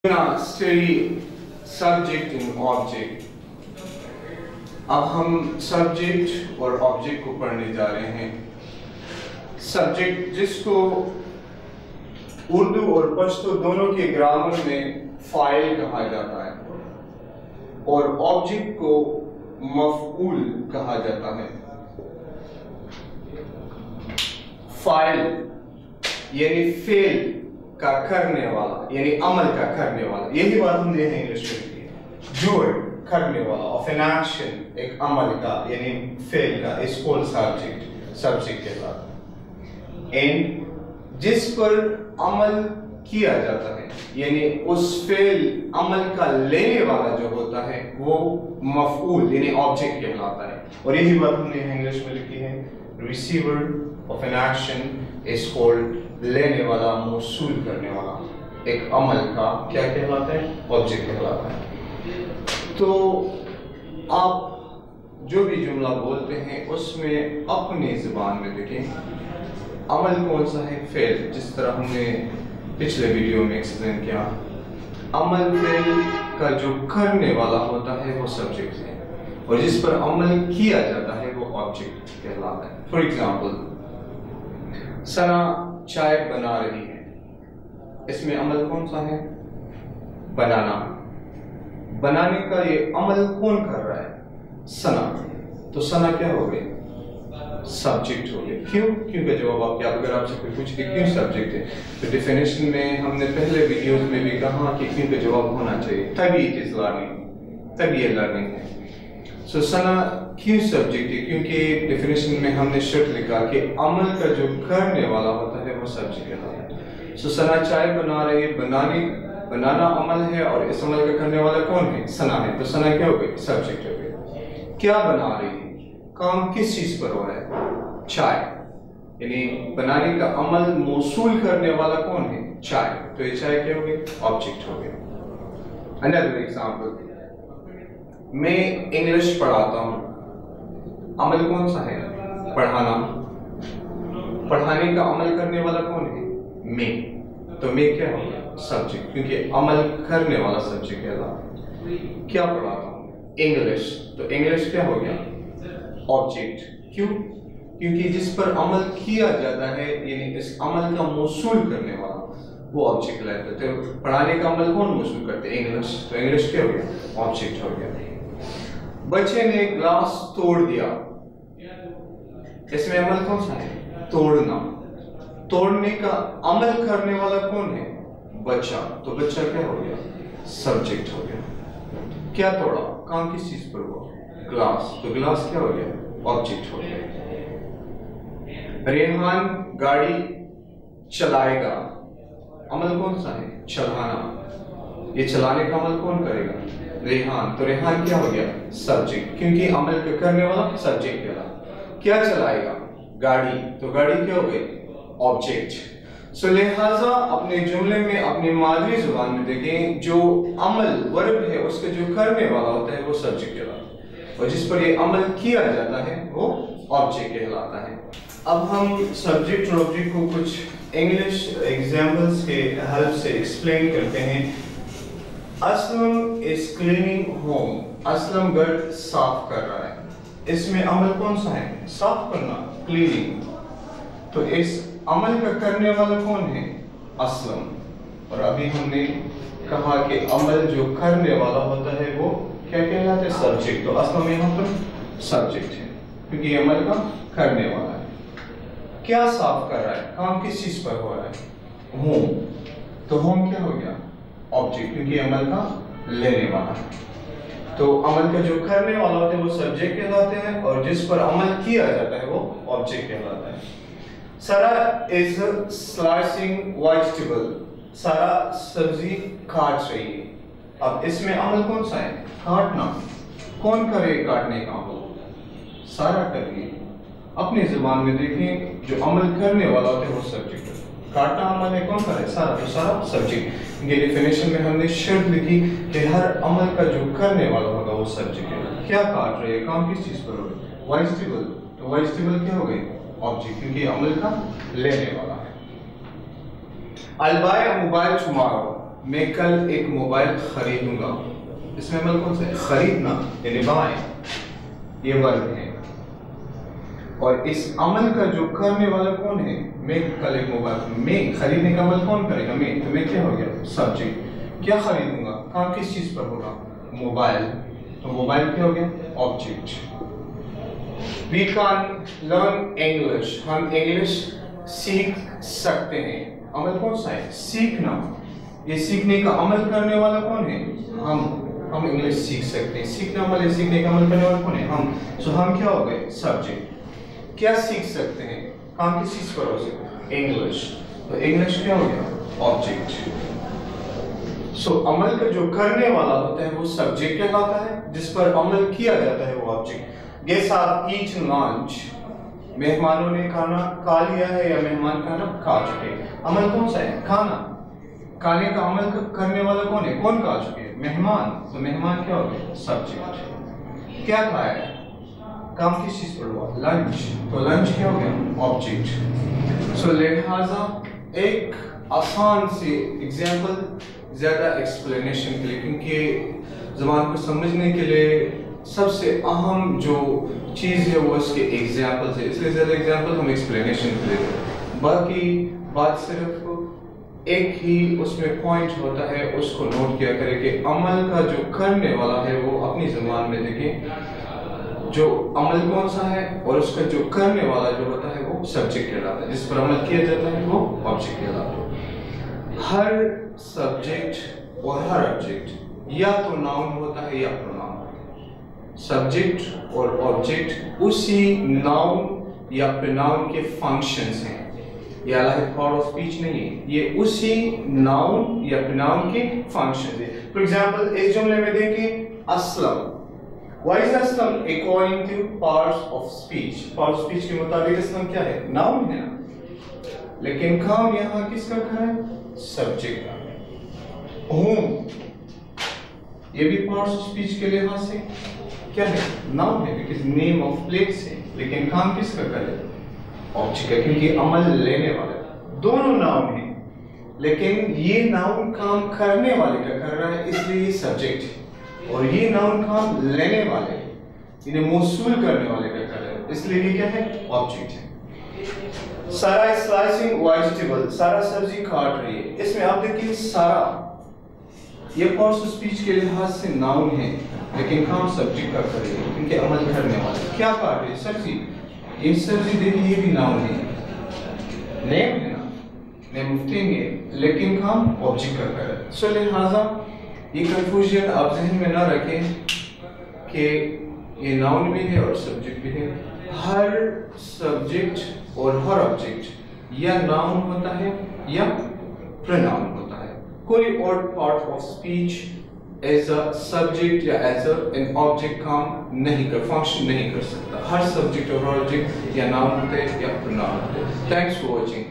Study subject and object. अब हम subject और ऑब्जेक्ट को पढ़ने जा रहे हैं। सब्जेक्ट जिसको उर्दू और पश्तो दोनों के ग्रामर में फाइल कहा जाता है और ऑब्जेक्ट को मफऊल कहा जाता है। फाइल यानी फेल का करने वाला यानी अमल का करने वाला, यही बात हमने इंग्लिश में की है। डूअर करने वाला ऑफ एन एक्शन, एक अमल का यानी फेल का, इज कॉल्ड सब्जेक्ट के साथ। एंड जिस पर अमल किया जाता है यानी उस फेल अमल का लेने वाला जो होता है वो मफऊल यानी ऑब्जेक्ट कहलाता है। और यही बात हमने इंग्लिश में लिखी है। Receiver of an action is called लेने वाला, मौसूल करने वाला एक अमल का क्या कहलाता है? ऑब्जेक्ट कहलाता है। तो आप जो भी जुमला बोलते हैं उसमें अपनी ज़ुबान में देखें अमल कौन सा है? फेल। जिस तरह हमने पिछले वीडियो में एक्सप्लेन किया, अमल फेल का जो करने वाला होता है वो सब्जेक्ट है और जिस पर अमल किया जाता है वो ऑब्जेक्ट कहलाता है। फॉर एग्जाम्पल, सना चाय बना रही है, इसमें अमल कौन सा है? बनाना। बनाने का ये अमल कौन कर रहा है? सना। तो सना क्या हो गई? सब्जेक्ट हो गया। क्यों? क्योंकि जवाब आपके अगर आपसे कोई पूछे क्यों सब्जेक्ट है, तो डेफिनेशन में हमने पहले वीडियोस में भी कहा कि क्यों का जवाब होना चाहिए, तभी इट इज लर्निंग, तभी ये लर्निंग है। सो सना क्यों सब्जेक्ट है? क्योंकि डेफिनेशन में हमने शर्त लिखा कि अमल का जो करने वाला होता है वो सब्जेक्ट है। सो सना चाय बना रही है, बनाना अमल है और इस अमल का करने वाला कौन है? सना है। तो सना क्या हो गई? सब्जेक्ट हो गई। क्या बना रही है? काम किस चीज पर हो रहा है? चाय। यानी बनाने का अमल मौसूल करने वाला कौन है? चाय। तो ये चाय क्या हो गई? ऑब्जेक्ट हो गया। अनदर एग्जांपल, मैं इंग्लिश पढ़ाता हूं, अमल कौन सा है? पढ़ाना। पढ़ाने का अमल करने वाला कौन है? मैं। तो मैं क्या हो गया? सब्जेक्ट, क्योंकि अमल करने वाला सब्जेक्ट कहलाता। क्या पढ़ाता हूं? इंग्लिश। तो इंग्लिश क्या हो गया? ऑब्जेक्ट। क्यों? क्योंकि जिस पर अमल किया जाता है यानी इस अमल का मौसूल करने वाला वो ऑब्जेक्ट कहलाता है। तो पढ़ाने का अमल कौन मौसूल करते हैं? इंग्लिश। तो इंग्लिश क्या हो गया? ऑब्जेक्ट हो गया। बच्चे ने ग्लास तोड़ दिया, इसमें अमल कौन सा है? तोड़ना। तोड़ने का अमल करने वाला कौन है? बच्चा। तो बच्चा क्या हो गया? सब्जेक्ट हो गया। क्या तोड़ा? काम किस चीज पर हुआ? ग्लास। तो ग्लास क्या हो गया? ऑब्जेक्ट हो गया। रेहान गाड़ी चलाएगा, अमल कौन सा है? चलाना। ये चलाने का अमल कौन करेगा? रेहान। तो रेहान क्या हो गया? सब्जेक्ट, क्योंकि अमल का करने वाला सब्जेक्ट कहलाता। क्या चलाएगा? गाड़ी। तो गाड़ी क्या हो गई? ऑब्जेक्ट। सो लिहाजा अपने जुमले में अपनी मादरी जुबान में देखें जो अमल वर्ब है उसके जो करने वाला होता है वो सब्जेक्ट कहलाता है और जिस पर ये अमल किया जाता है वो ऑब्जेक्ट कहलाता है। अब हम सब्जेक्ट और ऑब्जेक्ट को कुछ इंग्लिश एग्जाम्पल्स के हेल्प से एक्सप्लेन करते हैं। Aslam is cleaning home, Aslam घर साफ कर रहा है, इसमें अमल कौन सा है? साफ करना, क्लीनिंग। तो इस अमल का करने वाला कौन है? असलम। और अभी हमने कहा कि अमल जो करने वाला होता है वो क्या कहलाता है? सब्जेक्ट। तो असलम यहाँ पर सब्जेक्ट है क्योंकि ये अमल का करने वाला है। क्या साफ कर रहा है? काम किस चीज पर हो रहा है? होम। तो होम क्या हो गया? ऑब्जेक्ट, क्योंकि अमल का लेने वाला है। तो अमल का जो करने वाला होता है वो सब्जेक्ट कहलाते हैं और जिस पर अमल किया जाता है वो ऑब्जेक्ट कहलाता है। सारा इज स्लाइसिंग वेजिटेबल, सारा सब्जी काट रही है। अब इसमें अमल कौन सा है? काटना। कौन करे काटने का अमल? सारा कर रही है। अपनी जुबान में देखें जो अमल करने वाला होता है वो सब्जेक्ट है। काटना अमल है, कौन करे? सारा। तो सारा सब्जेक्ट। ये डेफिनेशन में हमने शर्त लिखी कि हर अमल का जो करने वाला होगा वो सब्जेक्ट है। क्या काट रही है? काम किस चीज पर होगा? वेजिटेबल। तो वेजिटेबल क्या हो गई? ऑब्जेक्ट, क्योंकि अमल का लेने वाला है। I'll buy a mobile tomorrow, میں کل ایک موبائل خریدوں گا، اس میں عمل کون سا ہے؟ خریدنا یعنی بائیں، یہ ورب ہے، اور اس عمل کا جو کرنے والا کون ہے؟ میں کل ایک موبائل، میں خریدنے کا عمل کون کرے گا؟ میں، تو میں کیا ہو گیا؟ سبجیکٹ۔ کیا خریدوں گا؟ کام کس چیز پر ہوگا؟ موبائل، تو موبائل کیا ہو گیا؟ Object. We can learn English، ہم انگلش سیکھ سکتے ہیں، عمل کون سا ہے؟ سیکھنا، یہ سیکھنے کا عمل کرنے والا کون ہے؟ ہم انگلش سیکھ سکتے ہیں، سیکھنا عمل ہے، سیکھنے کا عمل کرنے والا کون ہے؟ ہم، سو ہم کیا ہو گئے؟ سبجیکٹ۔ کیا سیکھ سکتے ہیں؟ کام کس چیز پر ہو سکتے؟ انگلش، تو انگلش کیا ہو گیا؟ آبجیکٹ۔ سو عمل کا جو کرنے والا ہوتا ہے وہ سبجیکٹ کہلاتا ہے، جس پر عمل کیا جاتا ہے وہ object. Guests have eaten lunch، مہمانوں نے کھانا کھا لیا ہے یا مہمان کھانا کھا چکے۔ عمل کون سا ہے؟ کھانا، کھانے کا عمل کرنے والا کون ہے؟ کون کھا چکے؟ مہمان، تو مہمان کیا ہو گیا؟ سبجیکٹ۔ کیا کھایا ہے؟ کام کس چیز پر ہوا؟ لنچ، تو لنچ کیا ہو گیا؟ آبجیکٹ۔ سو لہٰذا ایک آسان سی ایگزامپل، زیادہ ایکسپلینیشن کے لیے، کیونکہ زبان کو سمجھنے کے لیے سب سے اہم جو چیز ہے وہ اس کے ایگزامپلز ہے، اس لیے زیادہ ایگزامپل ہم ایکسپلینیشن کے لیے دیں، باقی بات صرف ایک ہی اس میں پوائنٹ ہوتا ہے، اس کو نوٹ کیا کرے کہ عمل کا جو کرنے والا ہے وہ اپنی زبان میں دیکھیں جو عمل کون سا ہے، اور اس کا جو کرنے والا جو ہوتا ہے وہ سبجیکٹ کہلاتا ہے، جس پر عمل کیا جاتا ہے وہ آبجیکٹ کہلاتا ہے۔ ہر سبجیکٹ اور ہر آبجیکٹ یا تو ناؤن ہوتا ہے یا پروناؤن، سبجیکٹ اور آبجیکٹ اسی ناؤن یا پروناؤن کے فنکشنز ہیں، یہ علیحدہ پارٹ آف اسپیچ نہیں ہے، یہ اسی ناؤن یا پروناؤن کے فنکشنز ہیں۔ فار ایگزامپل اس جملے میں دیکھیں Aslam, Why is Aslam according to parts of speech؟ Parts of speech کے مطابق اسلم کیا ہے؟ ناؤن ہے نا، لیکن کام یہاں کس کا کھا ہے؟ سبجیکٹ کا۔ Whom، یہ بھی parts of speech کے لحاظ سے کیا ہے؟ ناؤن ہے، because name of place ہے، لیکن کام کس کا کرے؟ آبجیکٹ کا، کیونکہ عمل لینے والا ہے، دونوں ناؤن ہیں، لیکن یہ ناؤن کام کرنے والے کا کر رہا ہے، اس لیے یہ سبجیکٹ ہے، اور یہ ناؤن کام لینے والے انہیں موصول کرنے والے کا کر رہا ہے، اس لیے یہ کیا ہے؟ آبجیکٹ ہے۔ سارا is slicing vegetable، سارا سبزی کاٹ رہی ہے، اس میں آپ دیکھیں سارا یہ پارٹس آف اسپیچ کے لحاظ سے ناؤن ہے، لیکن کام سبجیکٹ کا کر رہی ہے کیونکہ عمل کرنے والا کیا کاٹ رہی ہے؟ سبزی، یہ سبزی دیکھیں یہ بھی ناؤن ہے، نیم ہے نا، نیم آف تھنگ ہے، لیکن کام آبجیکٹ کا کر رہا ہے۔ سو لہٰذا یہ کنفیوژن آپ ذہن میں نہ رکھیں کہ یہ ناؤن بھی ہے اور سبجیکٹ بھی ہے، ہر سبجیکٹ اور ہر آبجیکٹ یا ناؤن ہوتا ہے یا پروناؤن ہوتا ہے، کوئی اور part of speech as a subject یا ایز این آبجیکٹ کام نہیں کر، فنکشن نہیں کر سکتا، ہر سبجیکٹ اور آبجیکٹ یا ناؤن ہوتے ہیں یا پروناؤن ہوتے ہیں۔ Thanks for watching.